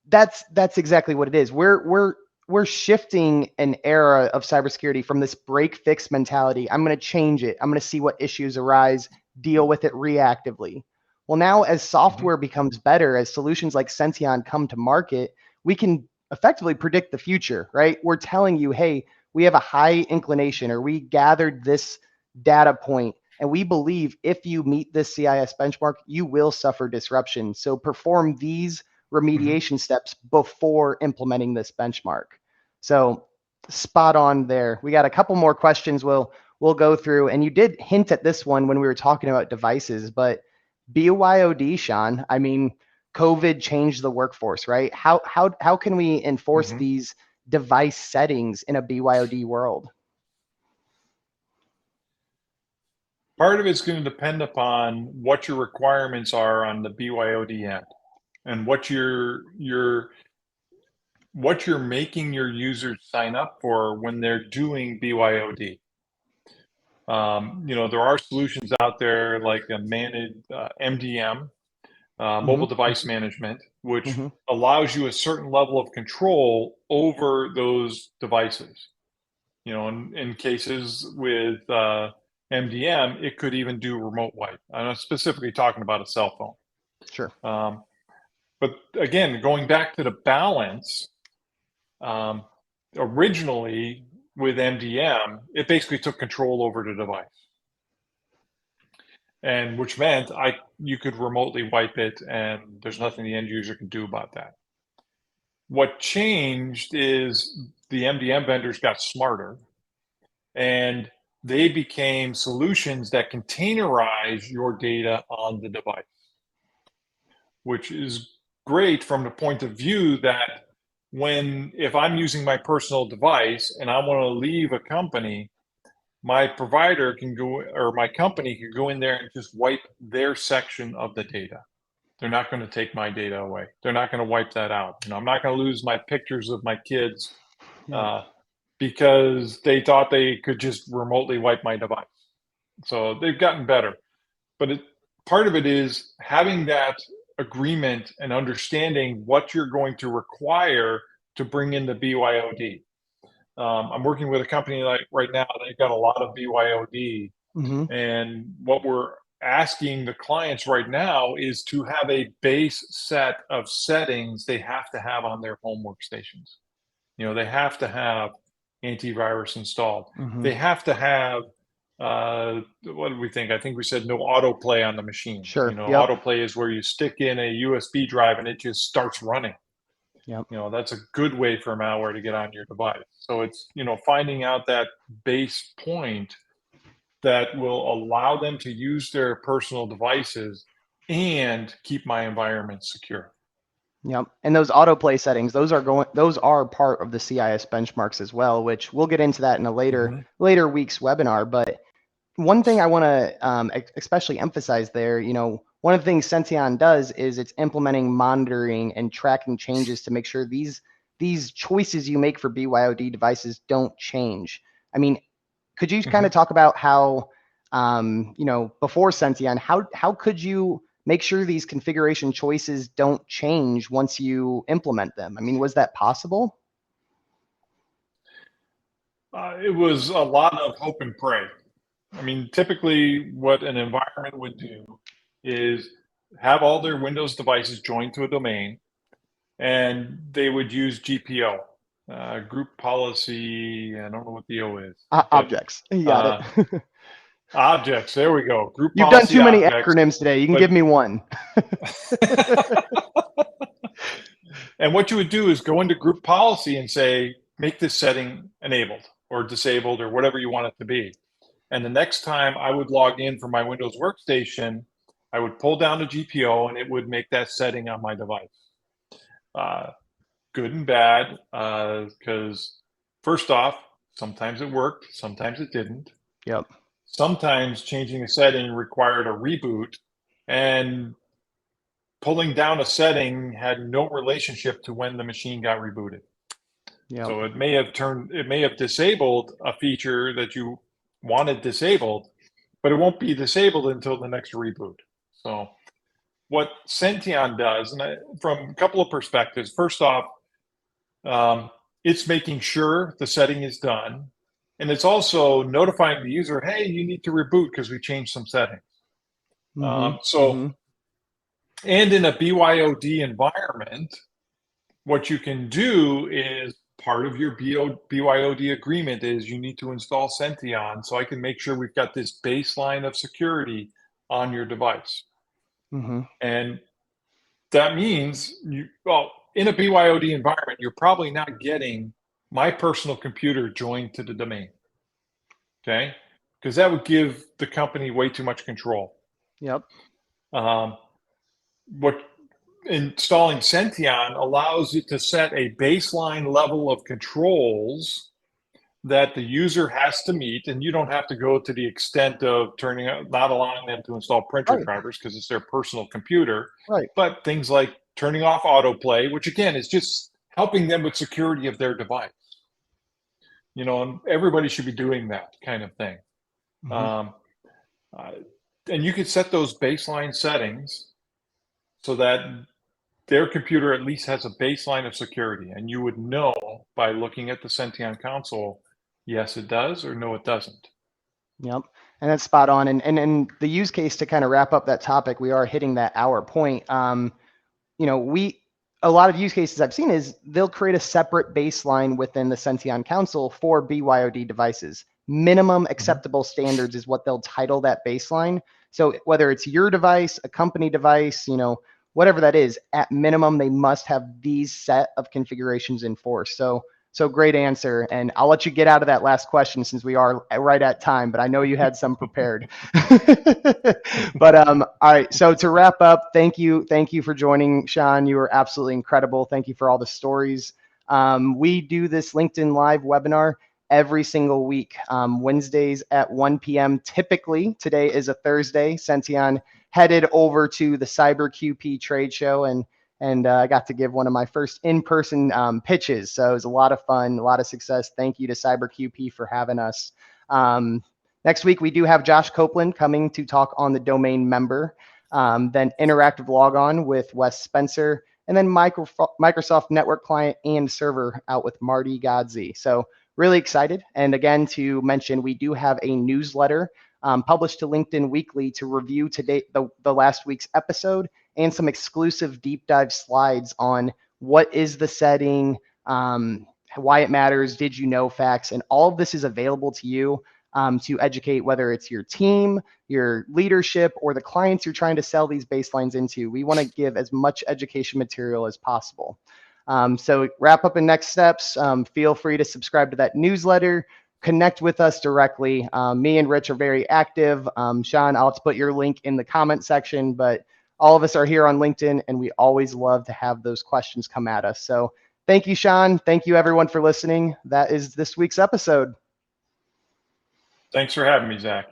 that's exactly what it is. We're shifting an era of cybersecurity from this break fix mentality. I'm going to change it. I'm going to see what issues arise, deal with it reactively. Well, now as software becomes better, as solutions like Senteon come to market, we can effectively predict the future, right? We're telling you, hey, we have a high inclination, or we gathered this data point, and we believe if you meet this CIS benchmark, you will suffer disruption. So perform these remediation steps before implementing this benchmark. So spot on there. We got a couple more questions we'll go through, and you did hint at this one when we were talking about devices, but BYOD, Sean, I mean, COVID changed the workforce, right? How can we enforce these device settings in a BYOD world? Part of it's going to depend upon what your requirements are on the BYOD end, and what you're making your users sign up for when they're doing BYOD. There are solutions out there like a managed MDM, mobile device management, which allows you a certain level of control over those devices. In cases with MDM, it could even do remote wipe. I'm not specifically talking about a cell phone. Sure. But again, going back to the balance, originally with MDM, it basically took control over the device, and which meant you could remotely wipe it, and there's nothing the end user can do about that. What changed is the MDM vendors got smarter, and they became solutions that containerize your data on the device, which is great from the point of view that if I'm using my personal device and I want to leave a company, my provider can go, or my company can go in there and just wipe their section of the data. They're not going to take my data away. They're not going to wipe that out. I'm not going to lose my pictures of my kids because they thought they could just remotely wipe my device. So they've gotten better. But part of it is having that agreement and understanding what you're going to require to bring in the BYOD. I'm working with a company right now, they've got a lot of BYOD. And what we're asking the clients right now is to have a base set of settings they have to have on their home workstations. They have to have antivirus installed. They have to have, what did we think? I think we said no autoplay on the machine. Sure. Autoplay is where you stick in a USB drive and it just starts running. That's a good way for malware to get on your device. So it's, finding out that base point that will allow them to use their personal devices and keep my environment secure. Yep. And those autoplay settings, those are part of the CIS benchmarks as well, which we'll get into that in a later week's webinar. But one thing I want to especially emphasize there, one of the things Senteon does is it's implementing monitoring and tracking changes to make sure these choices you make for BYOD devices don't change. I mean, could you kind of talk about how, before Senteon, how could you make sure these configuration choices don't change once you implement them? I mean, was that possible? It was a lot of hope and pray. I mean, typically what an environment would do is have all their Windows devices joined to a domain, and they would use GPO, group policy. I don't know what the O is. Objects. You got it. Objects. There we go. Group You've policy. You've done too many objects, acronyms today. You can give me one. And what you would do is go into group policy and say, make this setting enabled or disabled or whatever you want it to be. And the next time I would log in from my Windows workstation, I would pull down the GPO and it would make that setting on my device. Good and bad, because first off, sometimes it worked, sometimes it didn't. Yep. Sometimes changing a setting required a reboot, and pulling down a setting had no relationship to when the machine got rebooted. Yep. So it may have disabled a feature that you want it disabled, but it won't be disabled until the next reboot. So what Senteon does, and from a couple of perspectives, first off, it's making sure the setting is done. And it's also notifying the user, hey, you need to reboot because we changed some settings. And in a BYOD environment, what you can do is part of your BYOD agreement is you need to install Senteon so I can make sure we've got this baseline of security on your device. And that means in a BYOD environment, you're probably not getting my personal computer joined to the domain. Okay? Because that would give the company way too much control. Yep. What installing Senteon allows you to set a baseline level of controls that the user has to meet, and you don't have to go to the extent of not allowing them to install printer drivers because it's their personal computer. Right. But things like turning off autoplay, which again is just helping them with security of their device. And everybody should be doing that kind of thing. And you could set those baseline settings so that their computer at least has a baseline of security, and you would know by looking at the Senteon console, yes, it does, or no, it doesn't. Yep. And that's spot on. And the use case, to kind of wrap up that topic, we are hitting that hour point. A lot of use cases I've seen is they'll create a separate baseline within the Senteon console for BYOD devices. Minimum acceptable standards is what they'll title that baseline. So whether it's your device, a company device, whatever that is, at minimum, they must have these set of configurations in force. So great answer. And I'll let you get out of that last question since we are right at time, but I know you had some prepared. But all right. So to wrap up, thank you for joining, Sean. You were absolutely incredible. Thank you for all the stories. We do this LinkedIn Live webinar every single week, Wednesdays at 1 p.m. Typically, today is a Thursday. Senteon headed over to the CyberQP trade show, and I got to give one of my first in-person pitches. So it was a lot of fun, a lot of success. Thank you to CyberQP for having us. Next week, we do have Josh Copeland coming to talk on the domain member, then interactive logon with Wes Spencer, and then Microsoft Network Client and Server out with Marty Godsey. So really excited. And again, to mention, we do have a newsletter published to LinkedIn Weekly to review today the last week's episode and some exclusive deep dive slides on what is the setting, why it matters, did you know facts, and all of this is available to you to educate whether it's your team, your leadership, or the clients you're trying to sell these baselines into. We want to give as much education material as possible. So wrap up in next steps. Feel free to subscribe to that newsletter. Connect with us directly. Me and Rich are very active. Sean, I'll put your link in the comment section, but all of us are here on LinkedIn, and we always love to have those questions come at us. So thank you, Sean. Thank you, everyone, for listening. That is this week's episode. Thanks for having me, Zach.